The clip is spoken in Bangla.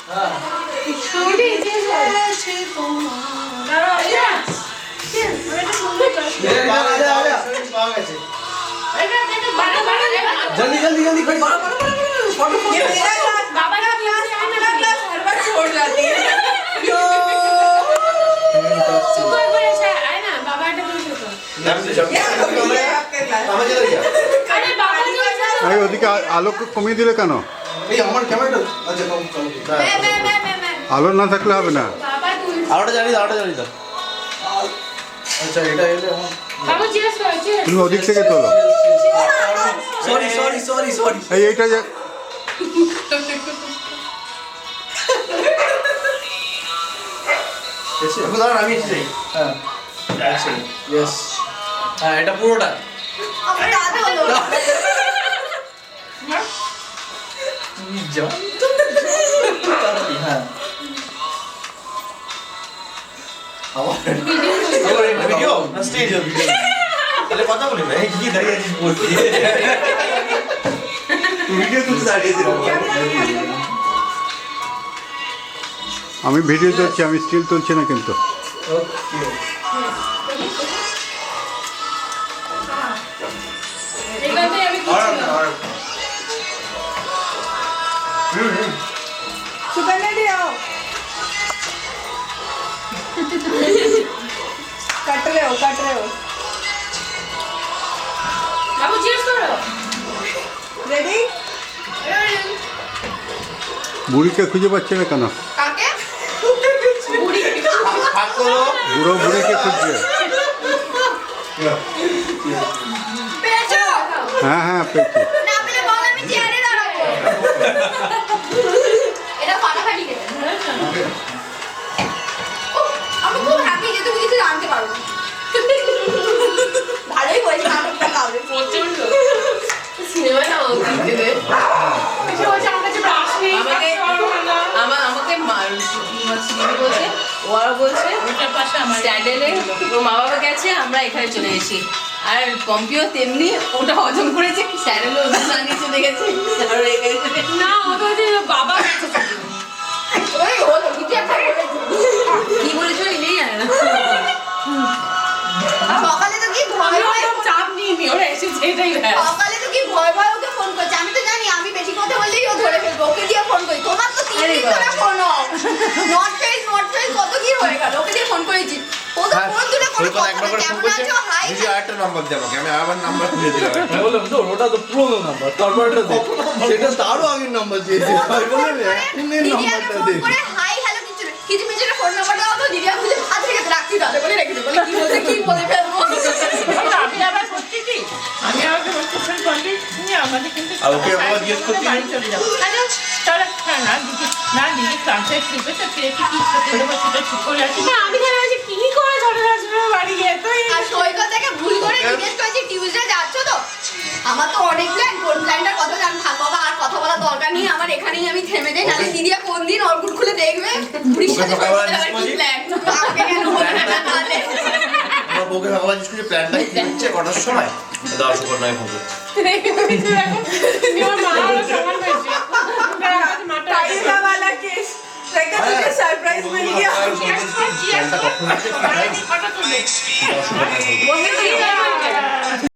जल्दी जल्दी जल्दी भाई बाबा का क्लास हर बार छोड़ जाती है सुपर बड़ा है ना बाबा का तो अरे बाबा ভাই ওদিকে আলোক কমিয়ে দিলে কেন? এই আমার ক্যামেরাটা আচ্ছা কম কম मैं আলো না থাকলে হবে না। बाबा तू আলোটা জ্বালিয়ে দাও আচ্ছা এটা এলে बाबू चियर्स करो चियर्स তুমি ওদিক থেকে তোলো। সরি সরি সরি সরি এইটা যে এখন দাঁড়ান আমি এসে যাই হ্যাঁ আচ্ছা ইয়েস হ্যাঁ এটা পুরোটা আমার দাদা হলো তুমি যাও হ্যাঁ আমার ভিডিও না স্টেজ ভিডিও তাহলে কথা বলি ভাই কি দাঁড়িয়ে আছিস বলছি ভিডিও তুই দাঁড়িয়ে দিল আমি ভিডিও করছি, আমি স্টিল তুলছি না কিন্তু। ওকে এখানে আমি কিছু सुकन्या दी आओ कट रहे हो बाबू चियर्स करो रेडी বুড়িকে খুঁজে পাচ্ছে না কেন? কাকে বুড়ি হাত করো বুড়ো বুড়িকে খুঁজছে। পেছো হ্যাঁ হ্যাঁ পেয়েছি। না পেলে বল আমি চেয়ারে দাঁড়াবো এটা ফাটাফাটি খেতে আমি খুব হ্যাপি যে তুমি কিছু জানতে পারো ভালোই হয়েছে নাটকটা কাউরে প্রচন্ড সিনেমা না ওকে কিছু হচ্ছে আমার কাছে ব্রাশ নেই আমাকে বলছে ওরা বলছে ওটার পাশে আমার স্ট্যান্ডেলে ওর মা বাবা গেছে, আমরা এখানে চলে এসেছি। আর পম্পিও তেমনি ওটা হজম করেছে, স্যারেলও ওটা নিয়ে চলে গেছে আর এখানে না ও তো যে বাবা গেছে ওই হলো কিছু একটা কি বলেছো নিজেই জানে না। সকালে তো কি ভয় ভয় চাপ নিয়ে ওরা এসেছে এটাই সকালে তো কি ভয় ভয় ওকে ফোন করছে আমি তো জানি আমি বেশি কথা বললেই ও ধরে ফেলবো ওকে দিয়ে ফোন করি তোমার তো তিন দিন ধরে ফোন নট ফেস কত কি হয়ে গেল ওকে দিয়ে ফোন করেছি ও তো ফোন তুলে কোনো কথা একবার করে ফোন কেমন করছে আছো হাই দিদি আরেকটা নাম্বার দে আমাকে আমি আবার নাম্বার দিয়ে দিলাম আমি বললাম তো ওটা তো পুরোনো নাম্বার, তারপরটা দে। সেটা তারও আগের নাম্বার দিয়েছে আমি বললাম এখনের দিদিয়াকে নাম্বারটা ফোন দে করে হাই হ্যালো কিছু মিছে ফোন নাম্বার দাও তো দিদিয়া খুঁজে হাত থেকে রাখছি তাহলে বলে রেখে দেবো কি বলে ফেলবো আমি আবার করছি কি আমি আমাকে বলছি ফোন করলি আমাদের কিন্তু আর ওকে আবার জিজ্ঞেস করছি বাড়ি চলে যাবো তাহলে না দিদি ক্লাসে শিখবে তো ফিরে কি করতে দেবো সেটা ঠিক করে আসি না আমি ধরে আছি কি করে ছোট শাশুড়ি বাড়ি গিয়ে তো আর সৈকত থেকে ভুল করে জিজ্ঞেস করেছি টিউসডে যাচ্ছ তো আমার তো অনেক প্ল্যান কোন প্ল্যানটার কথা জান থাক বাবা আর কথা বলা দরকার নেই আমার এখানেই আমি থেমে যাই নালে দিদিয়া কোন দিন অর্কুট খুলে দেখবে বুড়ির সাথে প্ল্যান আমাকে কেন বলে না তাহলে আমার বউকে ভগবান জিজ্ঞেস করছে প্ল্যানটা কি হচ্ছে কটার সময় দাও শুকর নয় ফোন করছে আমার মা আরো সমান হয়েছে टाइम वाला केस तुझे सरप्राइज मिल गया প্ল্যানটা কখন হচ্ছে ফটো তুলে দাও শুকর নয় ফোন করছে বলতে